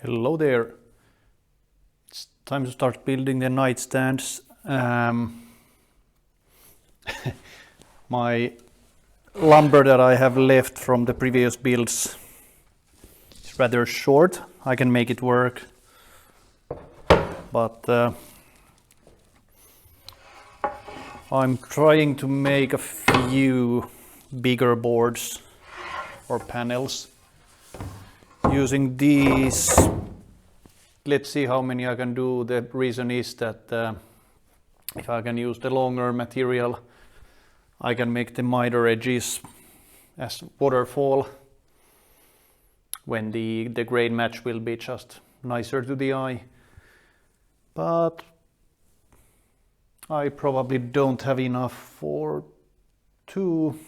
Hello there. It's time to start building the nightstands. My lumber that I have left from the previous builds is rather short. I can make it work, but I'm trying to make a few bigger boards or panels using these. Let's see how many I can do. The reason is that if I can use the longer material, I can make the miter edges as waterfall when the grain match will be just nicer to the eye. But I probably don't have enough for two,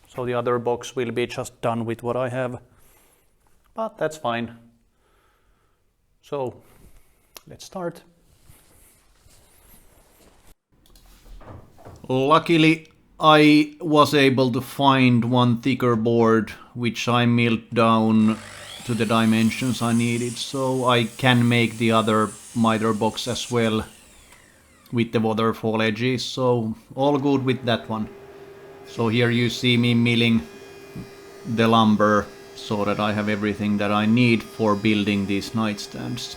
so the other box will be just done with what I have. But that's fine. So let's start. Luckily, I was able to find one thicker board which I milled down to the dimensions I needed, so I can make the other miter box as well with the waterfall edges, so all good with that one. So here you see me milling the lumber so that I have everything that I need for building these nightstands.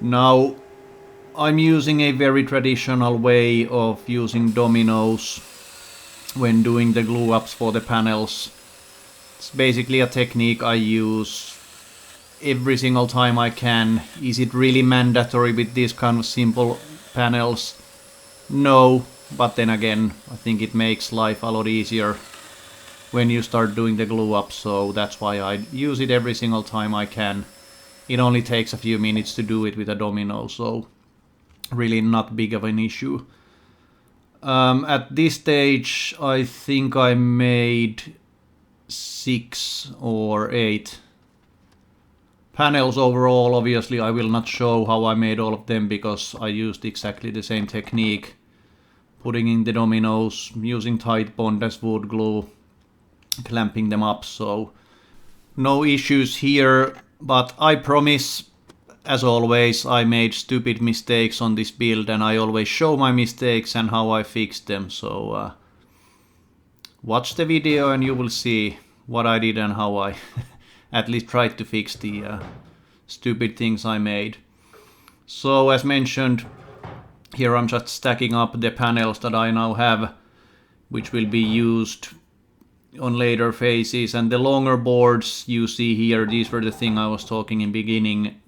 Now I'm using a very traditional way of using dominoes when doing the glue ups for the panels. It's basically a technique I use every single time I can. Is it really mandatory with these kind of simple panels? No, but then again, I think it makes life a lot easier when you start doing the glue up, so that's why I use it every single time I can. It only takes a few minutes to do it with a domino, so really not big of an issue. At this stage, I think I made 6 or 8 panels overall. Obviously, I will not show how I made all of them because I used exactly the same technique. Putting in the dominoes, using tight bond as wood glue, clamping them up, so no issues here. But I promise, as always, I made stupid mistakes on this build and I always show my mistakes and how I fixed them, so watch the video and you will see what I did and how I at least tried to fix the stupid things I made. So as mentioned, here I'm just stacking up the panels that I now have, which will be used on later phases, and the longer boards you see here, these were the thing I was talking in beginning,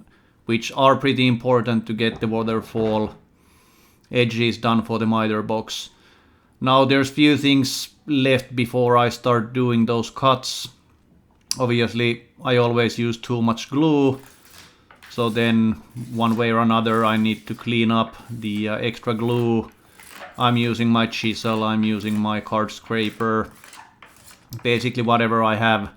which are pretty important to get the waterfall edges done for the miter box. Now there's few things left before I start doing those cuts. Obviously I always use too much glue, so then one way or another I need to clean up the extra glue. I'm using my chisel, I'm using my card scraper, basically whatever I have.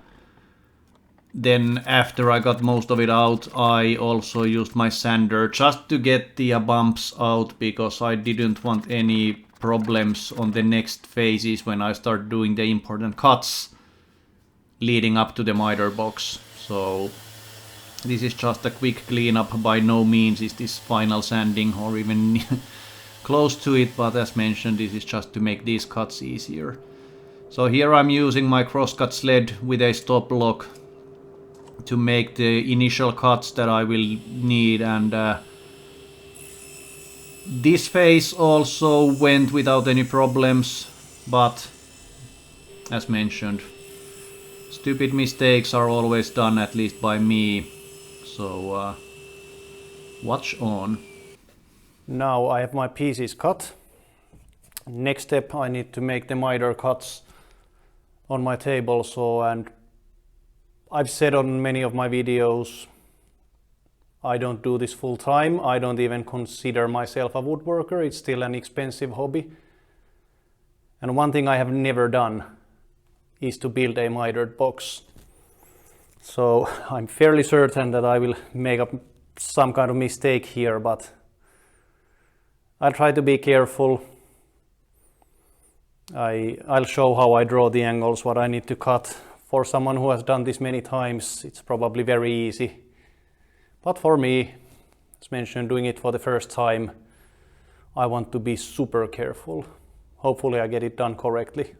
Then after I got most of it out, I also used my sander just to get the bumps out, because I didn't want any problems on the next phases when I start doing the important cuts leading up to the miter box. So this is just a quick cleanup. By no means is this final sanding or even close to it, but as mentioned, this is just to make these cuts easier. So here I'm using my crosscut sled with a stop lock to make the initial cuts that I will need, and this phase also went without any problems, but as mentioned, stupid mistakes are always done, at least by me, so watch on. Now I have my pieces cut. Next step, I need to make the miter cuts on my table. And I've said on many of my videos, I don't do this full time. I don't even consider myself a woodworker. It's still an expensive hobby. And one thing I have never done is to build a mitered box. So I'm fairly certain that I will make up some kind of mistake here, but I'll try to be careful. I'll show how I draw the angles, what I need to cut. For someone who has done this many times, it's probably very easy. But for me, as mentioned, doing it for the first time, I want to be super careful. Hopefully I get it done correctly.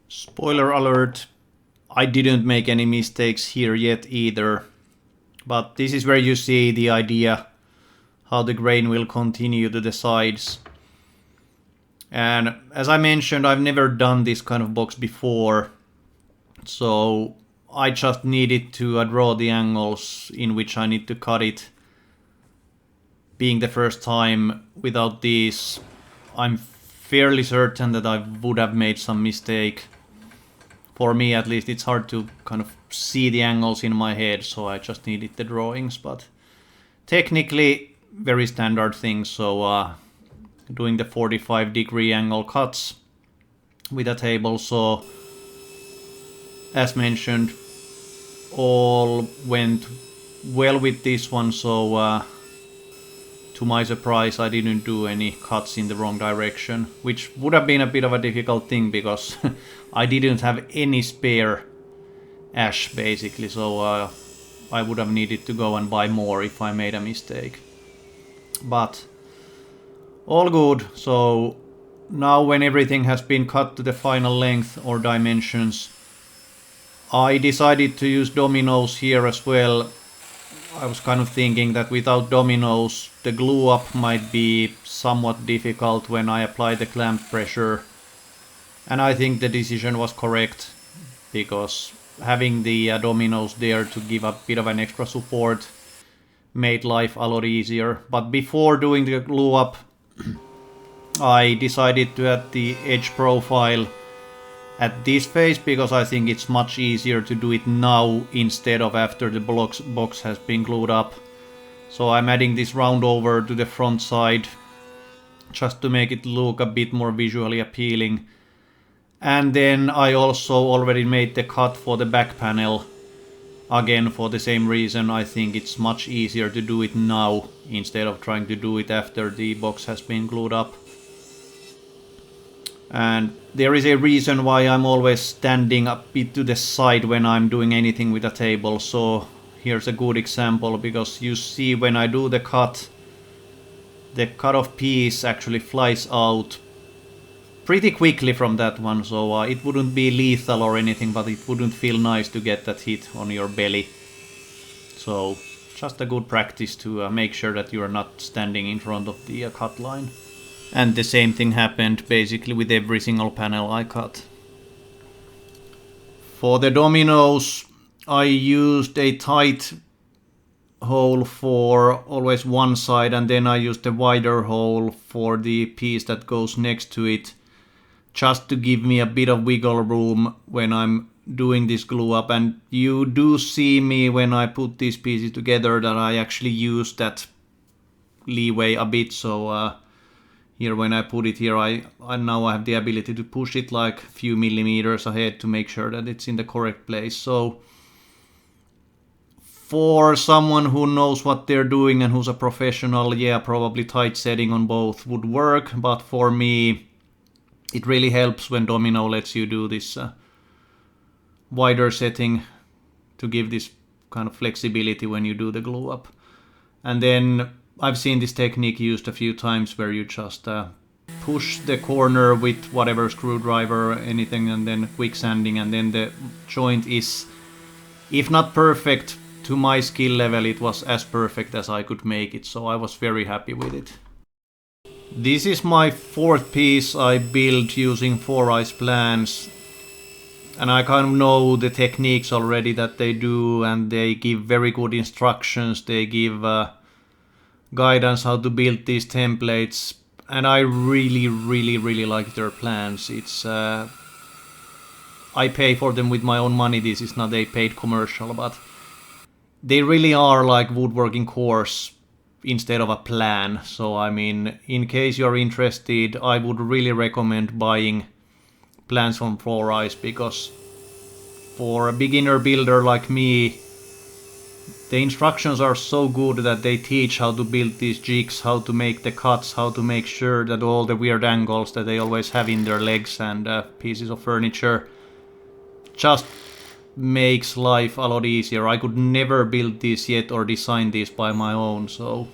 Spoiler alert, I didn't make any mistakes here yet either. But this is where you see the idea how the grain will continue to the sides. And as I mentioned, I've never done this kind of box before. So I just needed to draw the angles in which I need to cut it. Being the first time without these, I'm fairly certain that I would have made some mistake. For me at least, it's hard to kind of see the angles in my head, so I just needed the drawings. But technically, very standard thing. So doing the 45-degree angle cuts with a table saw, as mentioned, all went well with this one. So to my surprise, I didn't do any cuts in the wrong direction, which would have been a bit of a difficult thing because I didn't have any spare ash basically, so I would have needed to go and buy more if I made a mistake. But all good. So now when everything has been cut to the final length or dimensions, I decided to use dominoes here as well. I was kind of thinking that without dominoes, the glue up might be somewhat difficult when I apply the clamp pressure. And I think the decision was correct, because having the dominoes there to give a bit of an extra support made life a lot easier. But before doing the glue up, I decided to add the edge profile at this phase, because I think it's much easier to do it now instead of after the box has been glued up. So I'm adding this round over to the front side just to make it look a bit more visually appealing. And then I also already made the cut for the back panel. Again, for the same reason, I think it's much easier to do it now instead of trying to do it after the box has been glued up. And there is a reason why I'm always standing a bit to the side when I'm doing anything with a table. So here's a good example, because you see when I do the cut off piece actually flies out pretty quickly from that one. So it wouldn't be lethal or anything, but it wouldn't feel nice to get that hit on your belly. So just a good practice to make sure that you are not standing in front of the cut line. And the same thing happened basically with every single panel I cut. For the dominoes, I used a tight hole for always one side, and then I used a wider hole for the piece that goes next to it, just to give me a bit of wiggle room when I'm doing this glue up. And you do see me when I put these pieces together that I actually use that leeway a bit. So here when I put it here, I now have the ability to push it like a few millimeters ahead to make sure that it's in the correct place. So for someone who knows what they're doing and who's a professional, yeah, probably tight setting on both would work. But for me, it really helps when Domino lets you do this wider setting to give this kind of flexibility when you do the glue up. And then I've seen this technique used a few times where you just push the corner with whatever screwdriver or anything, and then quick sanding, and then the joint is, if not perfect, to my skill level it was as perfect as I could make it, so I was very happy with it. This is my fourth piece I built using Foureyes plans, and I kind of know the techniques already that they do, and they give very good instructions. They give guidance how to build these templates, and I really like their plans. It's I pay for them with my own money. This is not a paid commercial, but they really are like woodworking course instead of a plan. So I mean, in case you're interested, I would really recommend buying plans from Foureyes, because for a beginner builder like me, the instructions are so good that they teach how to build these jigs, how to make the cuts, how to make sure that all the weird angles that they always have in their legs and pieces of furniture just makes life a lot easier. I could never build this yet or design this by my own, so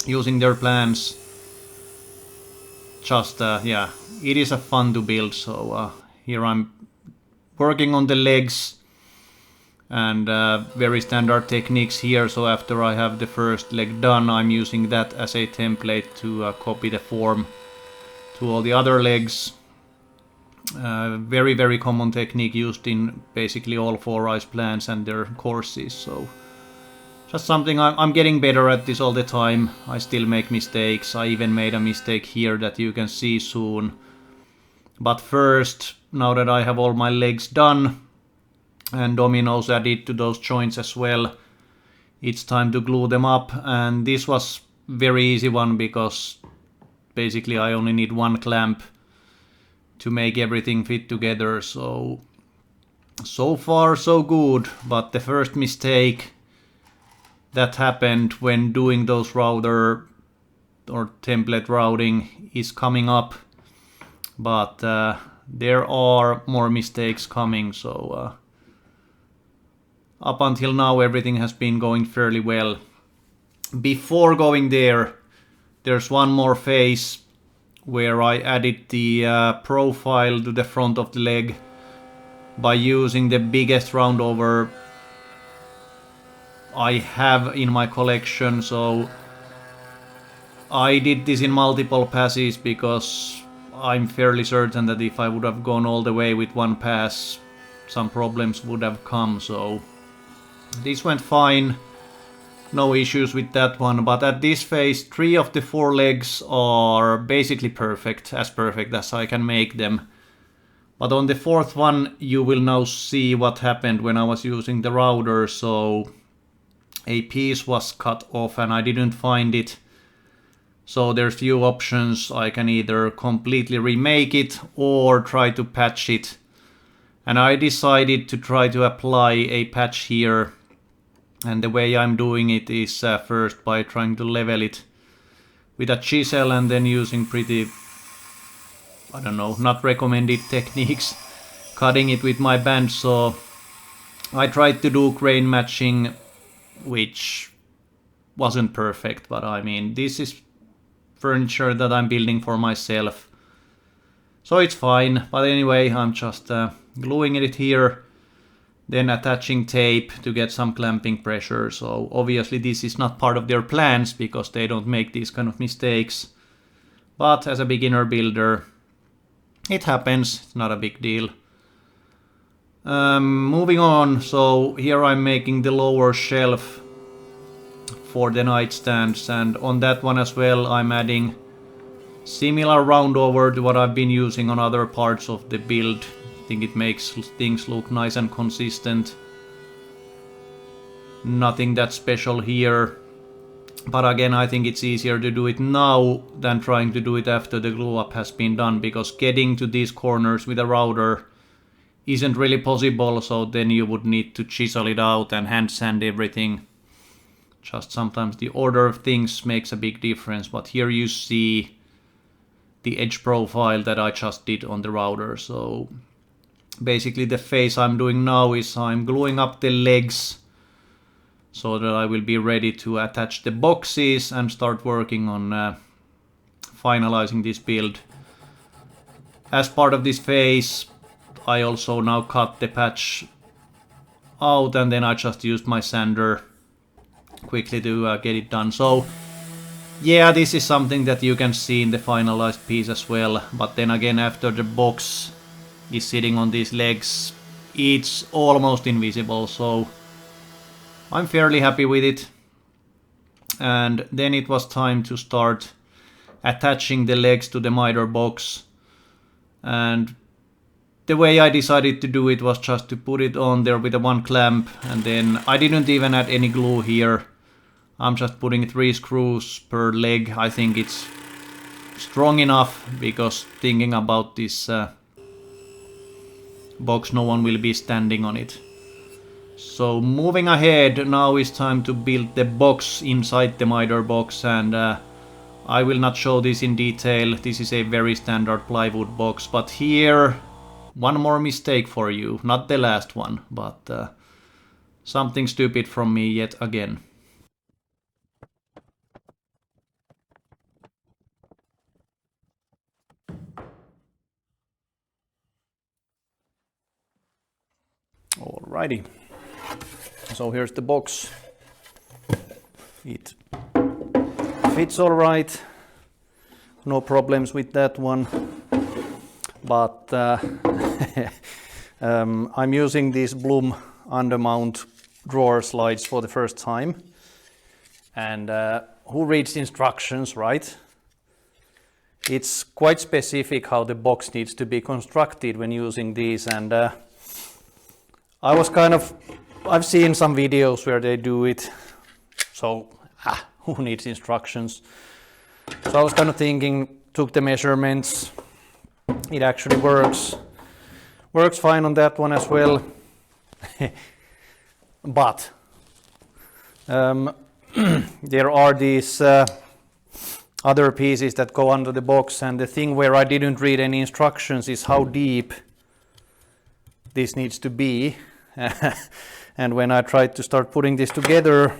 using their plans, just yeah, it is a fun to build. So here I'm working on the legs and very standard techniques here. So after I have the first leg done, I'm using that as a template to copy the form to all the other legs. Very common technique used in basically all Foureyes plans and their courses. So just something I'm getting better at this all the time. I still make mistakes. I even made a mistake here that you can see soon. But first, now that I have all my legs done and dominoes added to those joints as well, it's time to glue them up. And this was very easy one because basically I only need one clamp to make everything fit together. So far so good. But the first mistake that happened when doing those router or template routing is coming up. But there are more mistakes coming. So up until now everything has been going fairly well. Before going there, there's one more phase where I added the profile to the front of the leg by using the biggest roundover I have in my collection. So I did this in multiple passes because I'm fairly certain that if I would have gone all the way with one pass, some problems would have come. So this went fine. No issues with that one, but at this phase 3 of the 4 legs are basically perfect as I can make them. But on the 4th one you will now see what happened when I was using the router. So a piece was cut off and I didn't find it. So there's few options. I can either completely remake it or try to patch it. And I decided to try to apply a patch here. And the way I'm doing it is first by trying to level it with a chisel and then using pretty, I don't know, not recommended techniques, cutting it with my bandsaw. I tried to do grain matching, which wasn't perfect, but I mean, this is furniture that I'm building for myself, so it's fine. But anyway, I'm just gluing it here, then attaching tape to get some clamping pressure. So obviously this is not part of their plans because they don't make these kind of mistakes. But as a beginner builder, it happens, it's not a big deal. Moving on, so here I'm making the lower shelf for the nightstands, and on that one as well I'm adding similar roundover to what I've been using on other parts of the build. I think it makes things look nice and consistent. Nothing that special here. But again, I think it's easier to do it now than trying to do it after the glue up has been done, because getting to these corners with a router isn't really possible, so then you would need to chisel it out and hand sand everything. Just sometimes the order of things makes a big difference, but here you see the edge profile that I just did on the router. So basically the phase I'm doing now is I'm gluing up the legs so that I will be ready to attach the boxes and start working on finalizing this build. As part of this phase, I also now cut the patch out and then I just used my sander quickly to get it done. So yeah, this is something that you can see in the finalized piece as well. But then again, after the box is sitting on these legs, it's almost invisible. So I'm fairly happy with it. And then it was time to start attaching the legs to the miter box. And the way I decided to do it was just to put it on there with a one clamp, and then I didn't even add any glue here. I'm just putting 3 screws per leg. I think it's strong enough because thinking about this box, no one will be standing on it. So moving ahead, now is time to build the box inside the miter box, and I will not show this in detail. This is a very standard plywood box, but here one more mistake for you. Not the last one, but something stupid from me yet again. Alrighty. So here's the box. It fits all right. No problems with that one. But I'm using these Bloom undermount drawer slides for the first time. And who reads instructions, right? It's quite specific how the box needs to be constructed when using these, and I've seen some videos where they do it, so who needs instructions? So I was kind of thinking, took the measurements, it actually works fine on that one as well. But there are these other pieces that go under the box, and the thing where I didn't read any instructions is how deep this needs to be. And when I tried to start putting this together,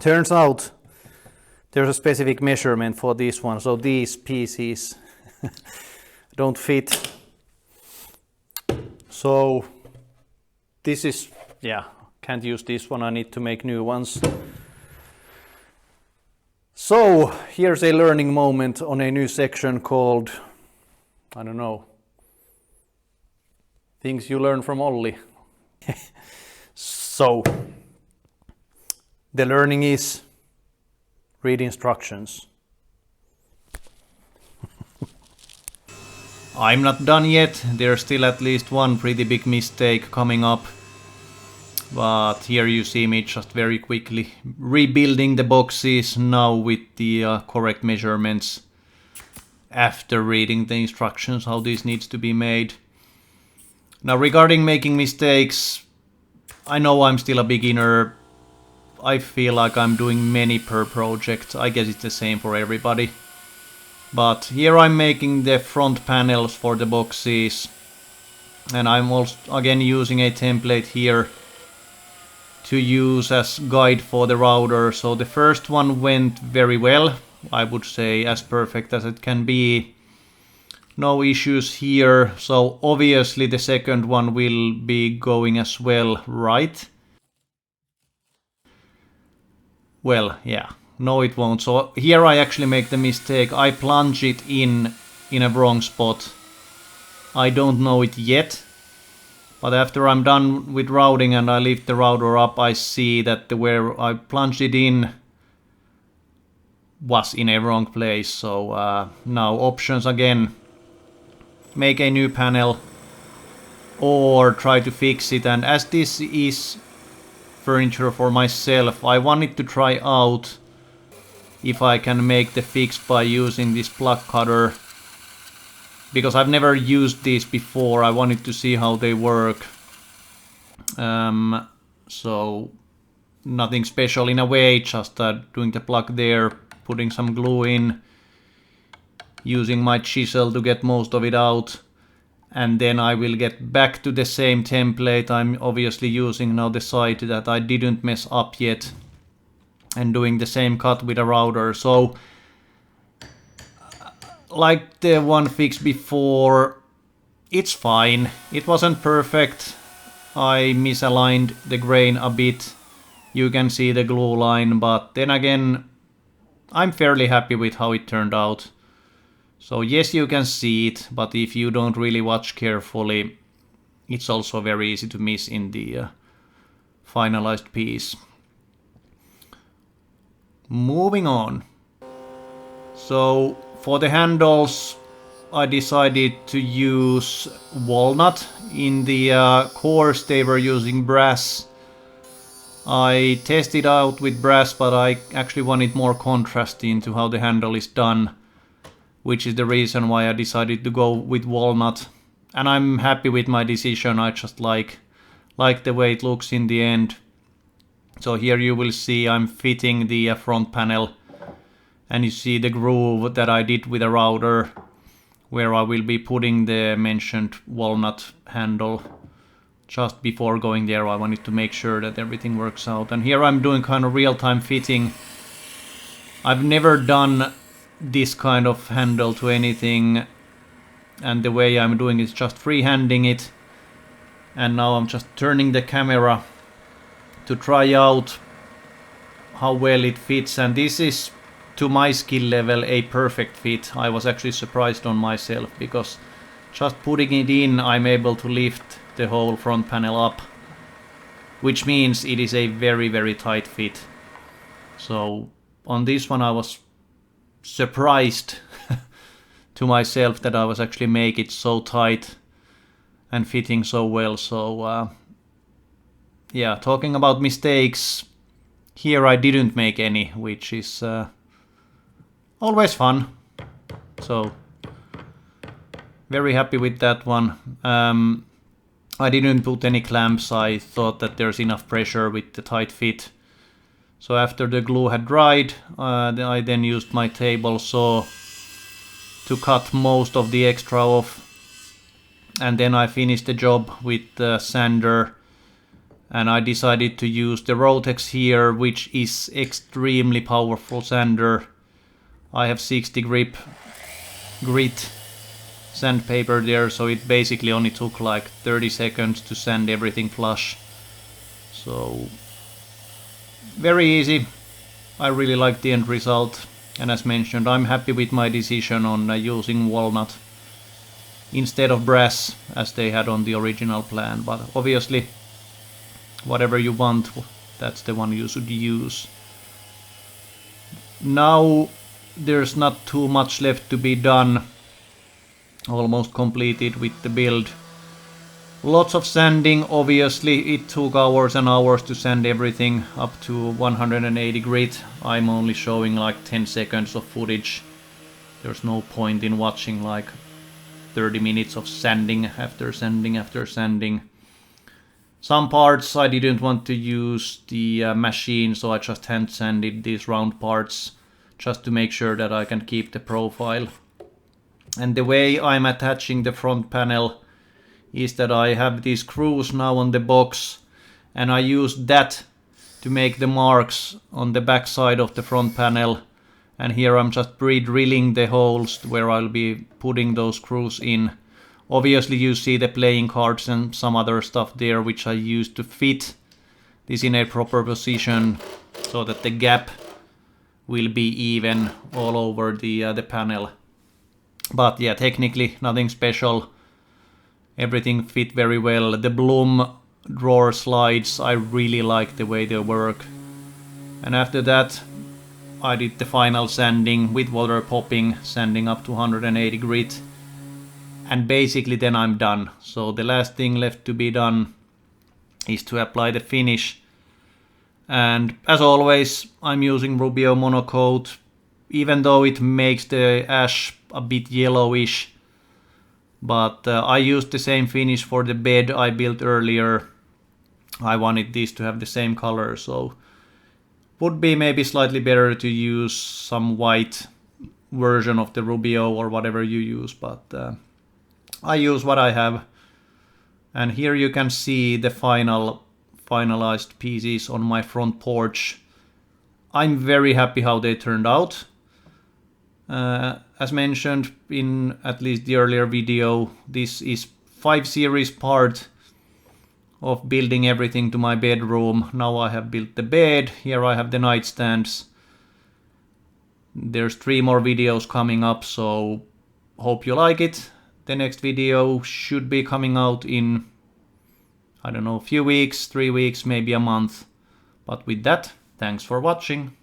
turns out there's a specific measurement for this one, so these pieces don't fit. So this is, can't use this one, I need to make new ones. So here's a learning moment on a new section called, I don't know, things you learn from Olli. So the learning is read instructions. I'm not done yet. There's still at least one pretty big mistake coming up. But here you see me just very quickly rebuilding the boxes now with the correct measurements after reading the instructions how this needs to be made. Now regarding making mistakes, I know I'm still a beginner. I feel like I'm doing many per project. I guess it's the same for everybody. But here I'm making the front panels for the boxes. And I'm also again using a template here to use as guide for the router. So the first one went very well. I would say as perfect as it can be. No issues here. So obviously the second one will be going as well, right? Well, yeah. No, it won't. So here I actually make the mistake. I plunge it in a wrong spot. I don't know it yet. But after I'm done with routing and I lift the router up, I see that where I plunged it in was in a wrong place. So now options again. Make a new panel or try to fix it. And as this is furniture for myself, I wanted to try out if I can make the fix by using this plug cutter. Because I've never used these before, I wanted to see how they work. So nothing special in a way, just doing the plug there, putting some glue in, using my chisel to get most of it out. And then I will get back to the same template. I'm obviously using now the side that I didn't mess up yet. And doing the same cut with a router. So like the one fix before, it's fine. It wasn't perfect. I misaligned the grain a bit. You can see the glue line, but then again, I'm fairly happy with how it turned out. So yes, you can see it, but if you don't really watch carefully, it's also very easy to miss in the finalized piece. Moving on. So for the handles, I decided to use walnut. In the cores they were using brass. I tested out with brass, but I actually wanted more contrast into how the handle is done, which is the reason why I decided to go with walnut. And I'm happy with my decision. I just like the way it looks in the end. So here you will see I'm fitting the front panel, and you see the groove that I did with a router. where I will be putting the mentioned walnut handle. Just before going there, I wanted to make sure that everything works out. And here I'm doing kind of real-time fitting. I've never done this kind of handle to anything, and the way I'm doing is just freehanding it. And now I'm just turning the camera to try out how well it fits, and this is, to my skill level, a perfect fit. I was actually surprised on myself, because just putting it in, I'm able to lift the whole front panel up, which means it is a very, very tight fit. So on this one I was surprised to myself that I was actually make it so tight and fitting so well. So yeah, talking about mistakes, here I didn't make any, which is always fun. So very happy with that one. I didn't put any clamps. I thought that there's enough pressure with the tight fit. So after the glue had dried, I then used my table saw to cut most of the extra off. And then I finished the job with the sander. And I decided to use the Rotex here, which is extremely powerful sander. I have 60 grip grit sandpaper there, so it basically only took like 30 seconds to sand everything flush. So very easy. I really like the end result, and as mentioned, I'm happy with my decision on using walnut instead of brass as they had on the original plan, but obviously whatever you want, that's the one you should use. Now there's not too much left to be done. Almost completed with the build. Lots of sanding, obviously. It took hours and hours to sand everything up to 180 grit. I'm only showing like 10 seconds of footage. There's no point in watching like 30 minutes of sanding after sanding after sanding. Some parts I didn't want to use the machine, so I just hand sanded these round parts just to make sure that I can keep the profile. And the way I'm attaching the front panel is that I have these screws now on the box, and I use that to make the marks on the back side of the front panel. And here I'm just pre-drilling the holes where I'll be putting those screws in. Obviously you see the playing cards and some other stuff there, which I use to fit this in a proper position so that the gap will be even all over the panel. But yeah, technically nothing special. Everything fit very well. The Bloom drawer slides, I really like the way they work. And after that, I did the final sanding with water popping, sanding up to 180 grit. And basically then I'm done. So the last thing left to be done is to apply the finish. And as always, I'm using Rubio Monocoat. Even though it makes the ash a bit yellowish, but I used the same finish for the bed I built earlier. I wanted these to have the same color, so would be maybe slightly better to use some white version of the Rubio or whatever you use, but I use what I have. And here you can see the finalized pieces on my front porch. I'm very happy how they turned out. As mentioned in at least the earlier video, this is 5 series part of building everything to my bedroom. Now I have built the bed, here I have the nightstands. There's 3 more videos coming up, so hope you like it. The next video should be coming out in, I don't know, a few weeks, 3 weeks, maybe a month. But with that, thanks for watching.